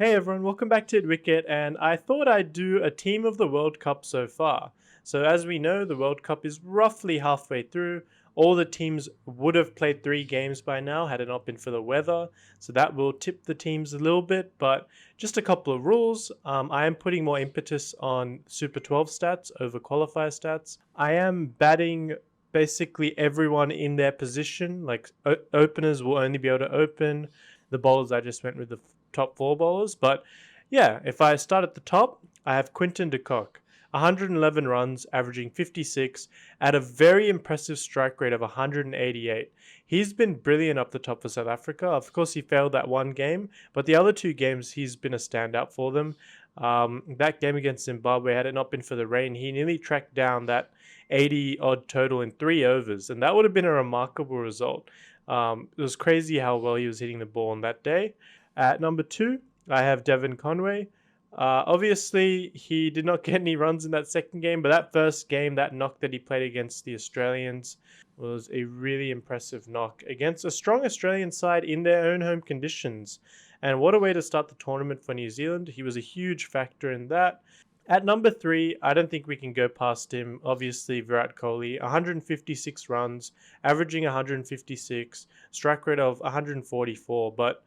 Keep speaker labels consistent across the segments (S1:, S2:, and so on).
S1: Hey everyone, welcome back to Wicket, and I thought I'd do a team of the World Cup so far. So as we know, the World Cup is roughly halfway through. All the teams would have played 3 games by now had it not been for the weather, so that will tip the teams a little bit, but just a couple of rules. I am putting more impetus on Super 12 stats over qualifier stats. I am batting basically everyone in their position, like openers will only be able to open. The bowlers I just went with the top 4 bowlers. But yeah, if I start at the top, I have Quinton de Kock, 111 runs, averaging 56, at a very impressive strike rate of 188. He's been brilliant up the top for South Africa. Of course, he failed that 1 game, but the other 2 games, he's been a standout for them. That game against Zimbabwe, had it not been for the rain, he nearly tracked down that 80 odd total in 3 overs, and that would have been a remarkable result. It was crazy how well he was hitting the ball on that day. At number 2, I have Devon Conway. Obviously, he did not get any runs in that second game, but that first game, that knock that he played against the Australians, was a really impressive knock against a strong Australian side in their own home conditions. And what a way to start the tournament for New Zealand. He was a huge factor in that. At number 3, I don't think we can go past him. Obviously, Virat Kohli, 156 runs, averaging 156, strike rate of 144. But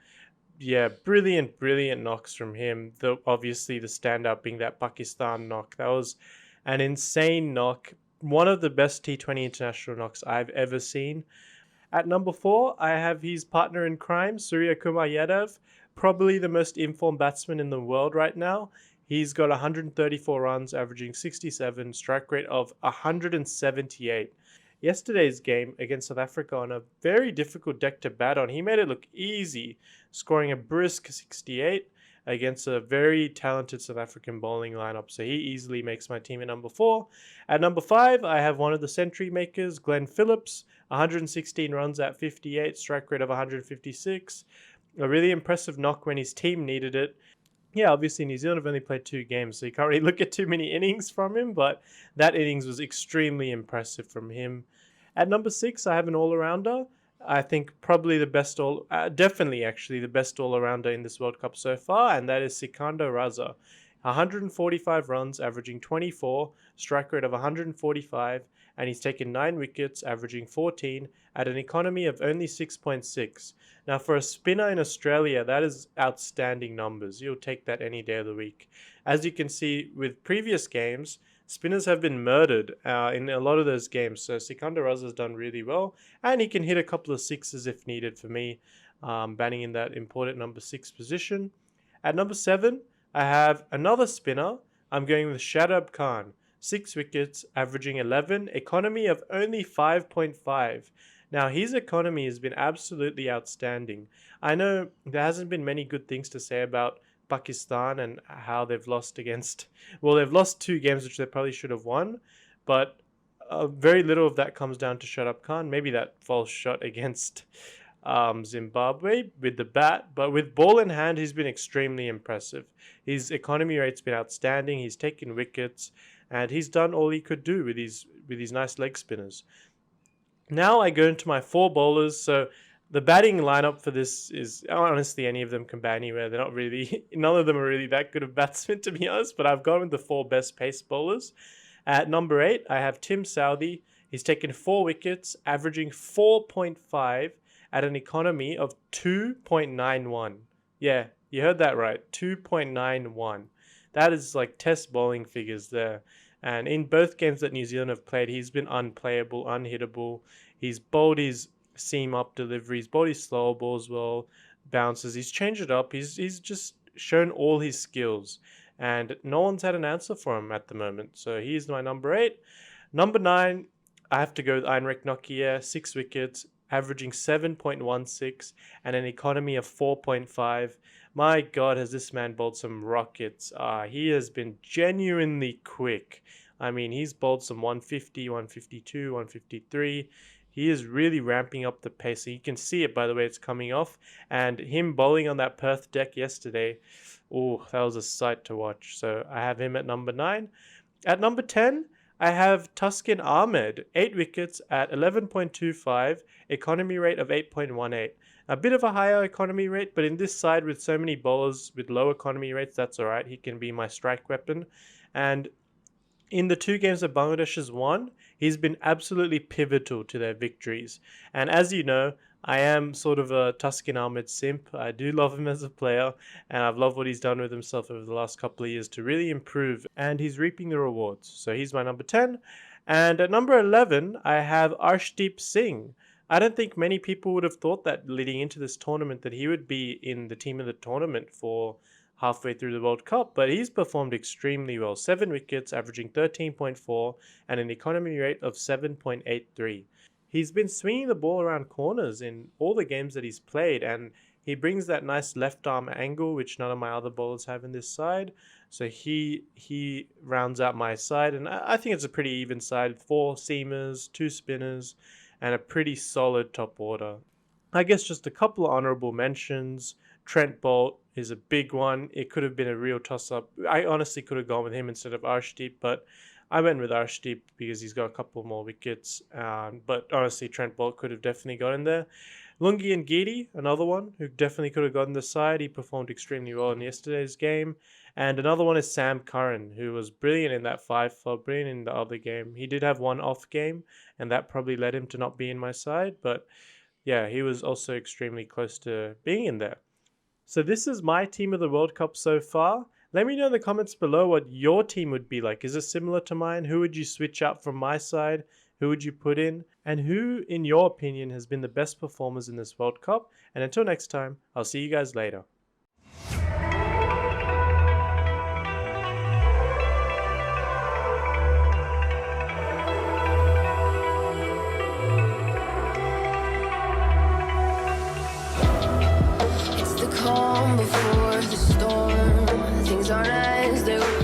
S1: yeah, brilliant knocks from him. Obviously, the standout being that Pakistan knock. That was an insane knock. One of the best T20 international knocks I've ever seen. At number 4, I have his partner in crime, Surya Kumar Yadav, probably the most informed batsman in the world right now. He's got 134 runs, averaging 67, strike rate of 178. Yesterday's game against South Africa on a very difficult deck to bat on, he made it look easy, scoring a brisk 68 against a very talented South African bowling lineup. So he easily makes my team at number 4. At number 5, I have one of the century makers, Glenn Phillips, 116 runs at 58, strike rate of 156. A really impressive knock when his team needed it. Yeah, obviously New Zealand have only played 2 games, so you can't really look at too many innings from him, but that innings was extremely impressive from him. At number 6, I have an all-rounder. I think probably definitely actually the best all-rounder in this World Cup so far, and that is Sikandar Raza. 145 runs, averaging 24, strike rate of 145, and he's taken 9 wickets, averaging 14, at an economy of only 6.6. Now, for a spinner in Australia, that is outstanding numbers. You'll take that any day of the week. As you can see with previous games, spinners have been murdered in a lot of those games. So Sikandar Raza has done really well, and he can hit a couple of sixes if needed for me, batting in that important number 6 position. At number 7, I have another spinner. I'm going with Shadab Khan. 6 wickets, averaging 11, economy of only 5.5. Now, his economy has been absolutely outstanding. I know there hasn't been many good things to say about Pakistan and how they've lost they've lost 2 games which they probably should have won, but very little of that comes down to Shadab Khan. Maybe that false shot against Zimbabwe with the bat, but with ball in hand, he's been extremely impressive. His economy rate's been outstanding. He's taken wickets, and he's done all he could do with his nice leg spinners. Now I go into my 4 bowlers. So the batting lineup for this is honestly any of them can bat anywhere. They're not really, none of them are really that good of batsmen to be honest. But I've gone with the 4 best pace bowlers. At number 8, I have Tim Southee. He's taken 4 wickets, averaging 4.5 at an economy of 2.91. Yeah, you heard that right, 2.91. That is like test bowling figures there. And in both games that New Zealand have played, he's been unplayable, unhittable. He's bowled his seam up deliveries, bowled his slower balls well, bounces. He's changed it up. He's just shown all his skills. And no one's had an answer for him at the moment. So he's my number 8. Number 9, I have to go with Heinrich Nokia, 6 wickets, averaging 7.16 and an economy of 4.5. My God, has this man bowled some rockets. He has been genuinely quick. I mean, he's bowled some 150, 152, 153. He is really ramping up the pace. So you can see it, by the way, it's coming off. And him bowling on that Perth deck yesterday, oh, that was a sight to watch. So I have him at number 9. At number 10, I have Tuscan Ahmed, 8 wickets at 11.25, economy rate of 8.18. A bit of a higher economy rate, but in this side with so many bowlers with low economy rates, that's alright. He can be my strike weapon. And in the two games that Bangladesh has won, he's been absolutely pivotal to their victories. And as you know, I am sort of a Tuscan Ahmed simp. I do love him as a player, and I've loved what he's done with himself over the last couple of years to really improve, and he's reaping the rewards. So he's my number 10. And at number 11, I have Arshdeep Singh. I don't think many people would have thought that leading into this tournament that he would be in the team of the tournament for halfway through the World Cup, but he's performed extremely well. 7 wickets, averaging 13.4, and an economy rate of 7.83. He's been swinging the ball around corners in all the games that he's played, and he brings that nice left arm angle, which none of my other bowlers have in this side. So he rounds out my side, and I think it's a pretty even side. 4 seamers, 2 spinners, and a pretty solid top order. I guess just a couple of honourable mentions. Trent Bolt is a big one. It could have been a real toss-up. I honestly could have gone with him instead of Arshdeep, but I went with Arshdeep because he's got a couple more wickets. But honestly, Trent Bolt could have definitely got in there. Lungi and Giri, another one who definitely could have gotten the side. He performed extremely well in yesterday's game. And another one is Sam Curran, who was brilliant in that 5-4, brilliant in the other game. He did have one off game, and that probably led him to not be in my side. But yeah, he was also extremely close to being in there. So this is my team of the World Cup so far. Let me know in the comments below what your team would be like. Is it similar to mine? Who would you switch out from my side? Who would you put in? And who, in your opinion, has been the best performers in this World Cup? And until next time, I'll see you guys later.
S2: Calm before the storm, things aren't as they were.